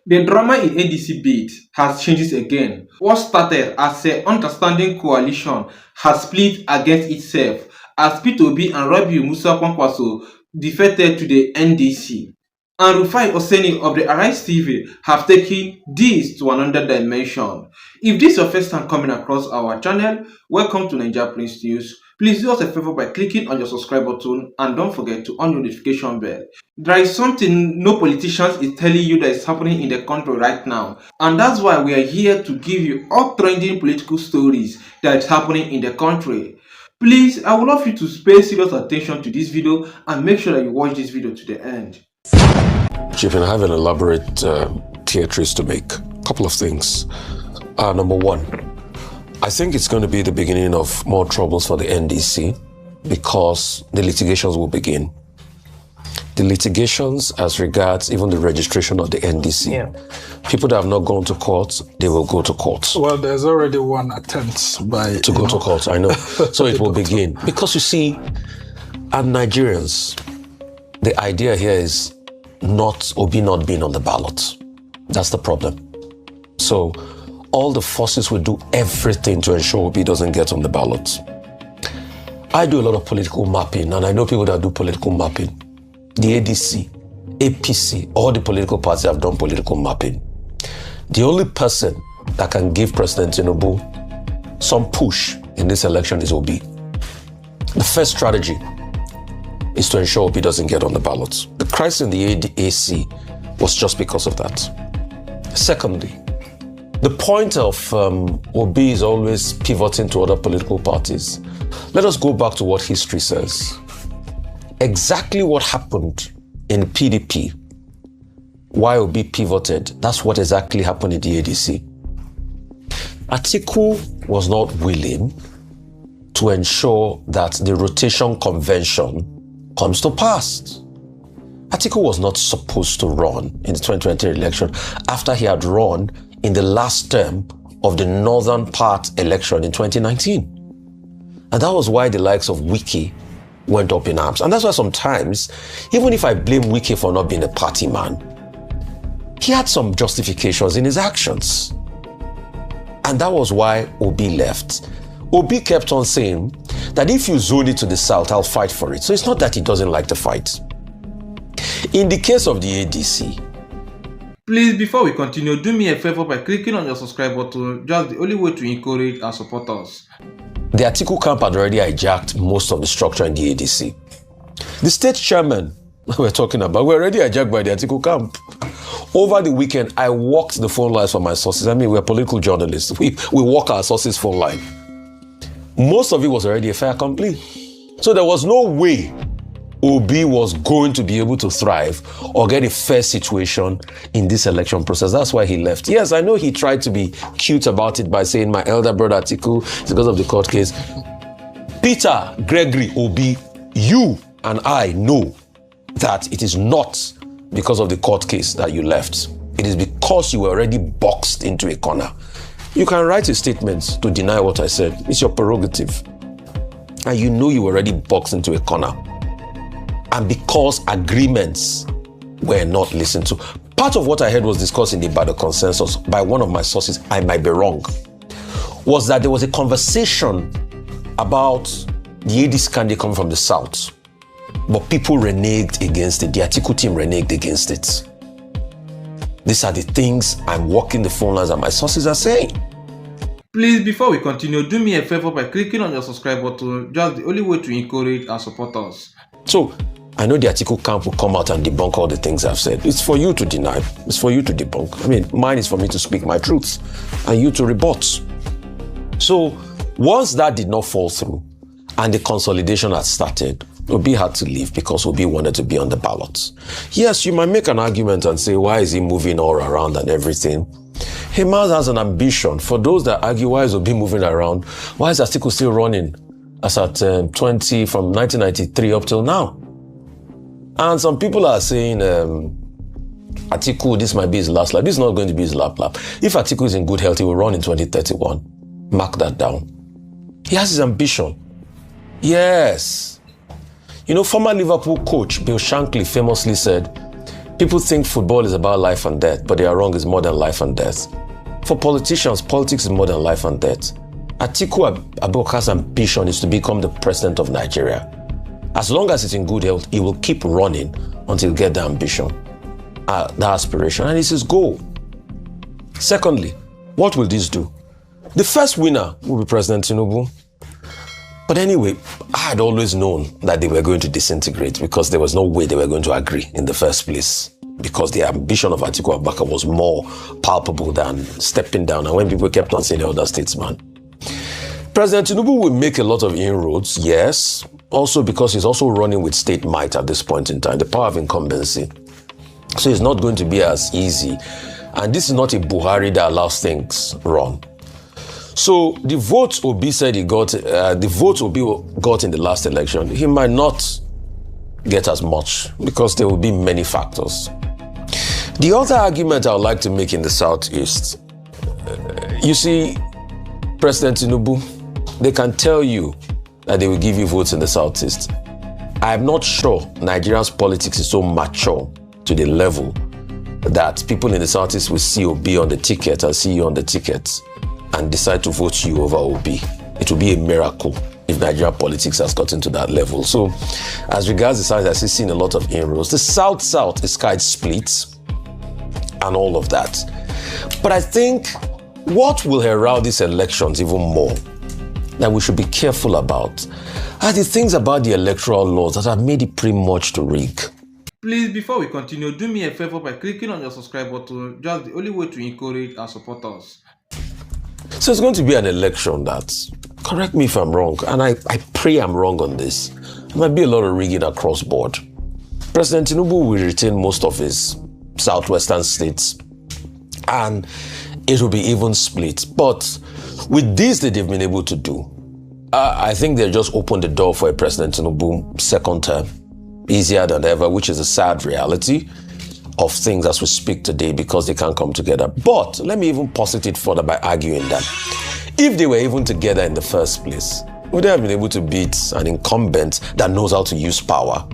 The drama in NDC bid has changed again. What started as an understanding coalition has split against itself as P2B and Rabiu Musa Kwankwaso defected to the NDC. And Rufai Oseni of the Arise TV have taken this to another dimension. If this is your first time coming across our channel, welcome to NAIJA Prince News. Please do us a favor by clicking on your subscribe button and don't forget to on your notification bell. There is something no politicians is telling you that is happening in the country right now, and that's why we are here to give you all trending political stories that is happening in the country. Please, I would love you to pay serious attention to this video and make sure that you watch this video to the end. Chief, I have an elaborate theatres to make. A couple of things. Number one, I think it's going to be the beginning of more troubles for the NDC because the litigations will begin. The litigations as regards even the registration of the NDC. Yeah. People that have not gone to court, they will go to court. Well, there's already one attempt to go to court, I know. So it will begin. Because you see, as Nigerians, the idea here is Obi not being on the ballot. That's the problem. So all the forces will do everything to ensure Obi doesn't get on the ballot. I do a lot of political mapping, and I know people that do political mapping. The ADC, APC, all the political parties have done political mapping. The only person that can give President Tinubu some push in this election is Obi. The first strategy is to ensure Obi doesn't get on the ballot. The crisis in the ADAC was just because of that. Secondly, the point of Obi is always pivoting to other political parties. Let us go back to what history says. Exactly what happened in PDP, why Obi pivoted, that's what exactly happened in the ADC. Atiku was not willing to ensure that the rotation convention comes to pass. Atiku was not supposed to run in the 2020 election after he had run in the last term of the northern part election in 2019. And that was why the likes of Wiki went up in arms. And that's why sometimes, even if I blame Wiki for not being a party man, he had some justifications in his actions. And that was why Obi left. Obi kept on saying that if you zone it to the south, I'll fight for it. So it's not that he doesn't like to fight. In the case of the ADC, please, before we continue, do me a favor by clicking on your subscribe button. Just the only way to encourage and support us. The Atiku camp had already hijacked most of the structure in the ADC. The state chairman we're talking about were already hijacked by the Atiku camp. Over the weekend, I walked the phone lines for my sources. I mean, we're political journalists. We walk our sources phone line. Most of it was already a fait accompli. So there was no way Obi was going to be able to thrive or get a fair situation in this election process. That's why he left. Yes, I know he tried to be cute about it by saying my elder brother Atiku is because of the court case. Peter, Gregory, Obi, you and I know that it is not because of the court case that you left. It is because you were already boxed into a corner. You can write a statement to deny what I said. It's your prerogative. And you know you were already boxed into a corner. And because agreements were not listened to. Part of what I heard was discussed in the Ibadan consensus by one of my sources, I might be wrong, was that there was a conversation about the ADC candidate coming from the south, but people reneged against it. The Atiku team reneged against it. These are the things I'm walking the phone lines and my sources are saying. Please, before we continue, do me a favor by clicking on your subscribe button. Just the only way to encourage and support us. So, I know the Atiku camp will come out and debunk all the things I've said. It's for you to deny. It's for you to debunk. I mean, mine is for me to speak my truth and you to rebut. So, once that did not fall through and the consolidation had started, Obi had to leave because Obi wanted to be on the ballot. Yes, you might make an argument and say, why is he moving all around and everything? He has an ambition. For those that argue, why is Obi moving around? Why is Atiku still running as at 20 from 1993 up till now? And some people are saying, Atiku, this might be his last lap. This is not going to be his lap. If Atiku is in good health, he will run in 2031. Mark that down. He has his ambition. Yes. You know, former Liverpool coach Bill Shankly famously said, People think football is about life and death, but they are wrong. It's more than life and death. For politicians, politics is more than life and death. Atiku Abubakar's ambition is to become the president of Nigeria. As long as it's in good health, he will keep running until he gets the ambition, the aspiration, and it's his goal. Secondly, what will this do? The first winner will be President Tinubu. But anyway, I had always known that they were going to disintegrate because there was no way they were going to agree in the first place, because the ambition of Atiku Abubakar was more palpable than stepping down. And when people kept on saying the other statesman, President Tinubu will make a lot of inroads, yes, also because he's also running with state might at this point in time, the power of incumbency. So it's not going to be as easy. And this is not a Buhari that allows things run. So the votes Obi said he got, the votes Obi got in the last election, he might not get as much because there will be many factors. The other argument I would like to make in the Southeast, you see, President Tinubu, they can tell you that they will give you votes in the Southeast. I am not sure Nigeria's politics is so mature to the level that people in the Southeast will see Obi on the ticket and see you on the ticket and decide to vote you over Obi. It will be a miracle if Nigerian politics has gotten to that level. So, as regards the South, I see seen a lot of inroads. The South-South is quite split and all of that. But I think what will herald these elections even more that we should be careful about are the things about the electoral laws that have made it pretty much to rig. Please, before we continue, do me a favor by clicking on your subscribe button. Just the only way to encourage and support us. So it's going to be an election that, correct me if I'm wrong, and I pray I'm wrong on this, there might be a lot of rigging across board. President Tinubu will retain most of his southwestern states, and it will be even split. But with this that they've been able to do, I think they just opened the door for a President Tinubu second term, easier than ever, which is a sad reality of things as we speak today because they can't come together. But let me even posit it further by arguing that if they were even together in the first place, would they have been able to beat an incumbent that knows how to use power?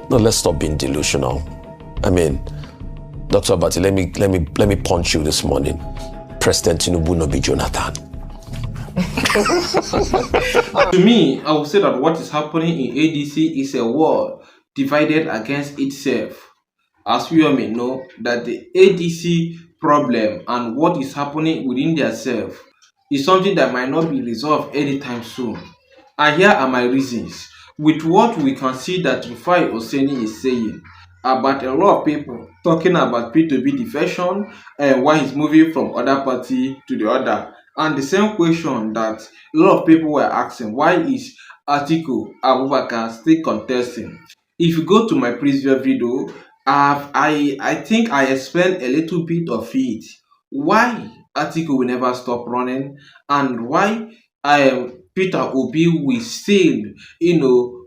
No, let's stop being delusional. I mean, Dr. Abati, let me punch you this morning. President Tinubu no be Jonathan. To me, I would say that what is happening in ADC is a war divided against itself. As we all may know, that the ADC problem and what is happening within themselves is something that might not be resolved anytime soon. And here are my reasons. With what we can see that Rufai Oseni is saying about a lot of people talking about P2B defection and why he's moving from other party to the other. And the same question that a lot of people were asking, why is Atiku Abubakar still contesting? If you go to my previous video, I think I explained a little bit of it. Why Atiku will never stop running and why Peter Obi will still,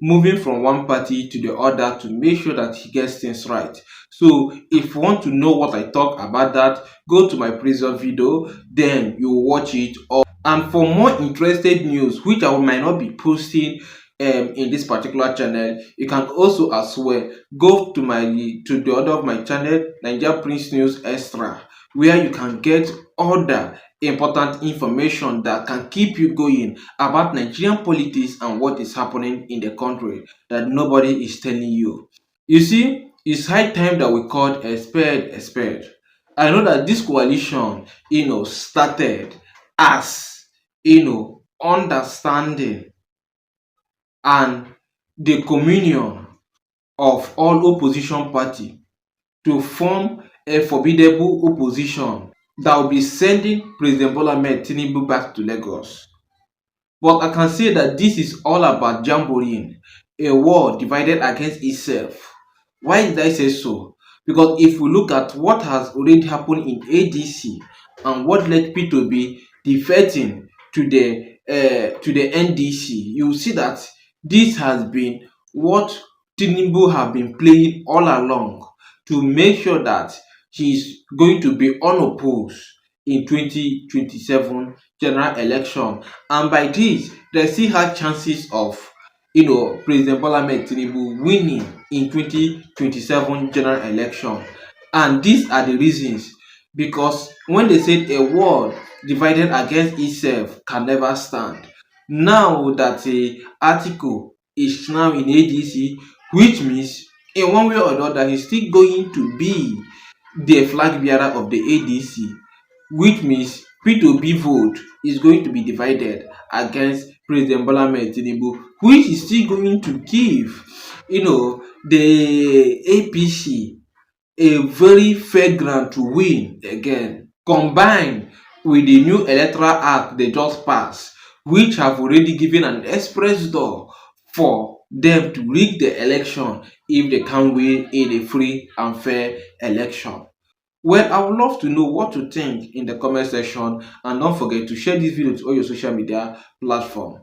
moving from one party to the other to make sure that he gets things right. So if you want to know what I talk about that, go to my previous video, then you watch it. And for more interested news, which I might not be posting in this particular channel, you can also as well go to the other of my channel, NAIJA Prince News Extra, where you can get other important information that can keep you going about Nigerian politics and what is happening in the country that nobody is telling you. You see, it's high time that we call a spade a spade. I know that this coalition, started as, understanding and the communion of all opposition party to form a formidable opposition that will be sending President Bola Ahmed Tinubu back to Lagos. But I can say that this is all about jamboree, a war divided against itself. Why did I say so? Because if we look at what has already happened in ADC and what led P2B defecting to the NDC, you will see that this has been what Tinubu have been playing all along to make sure that he is going to be unopposed in 2027 general election. And by this, they still have chances of President Bola Ahmed Tinubu winning in 2027 general election. And these are the reasons, because when they said a world divided against itself can never stand, now that Atiku is now in ADC, which means in one way or the other he's still going to be the flag bearer of the ADC, which means P2B vote is going to be divided against President Bola Ahmed Tinubu, which is still going to give, the APC a very fair ground to win again, combined with the new Electoral Act they just passed, which have already given an express door for them to rig the election if they can win in a free and fair election. Well, I would love to know what you think in the comment section, and don't forget to share this video to all your social media platform.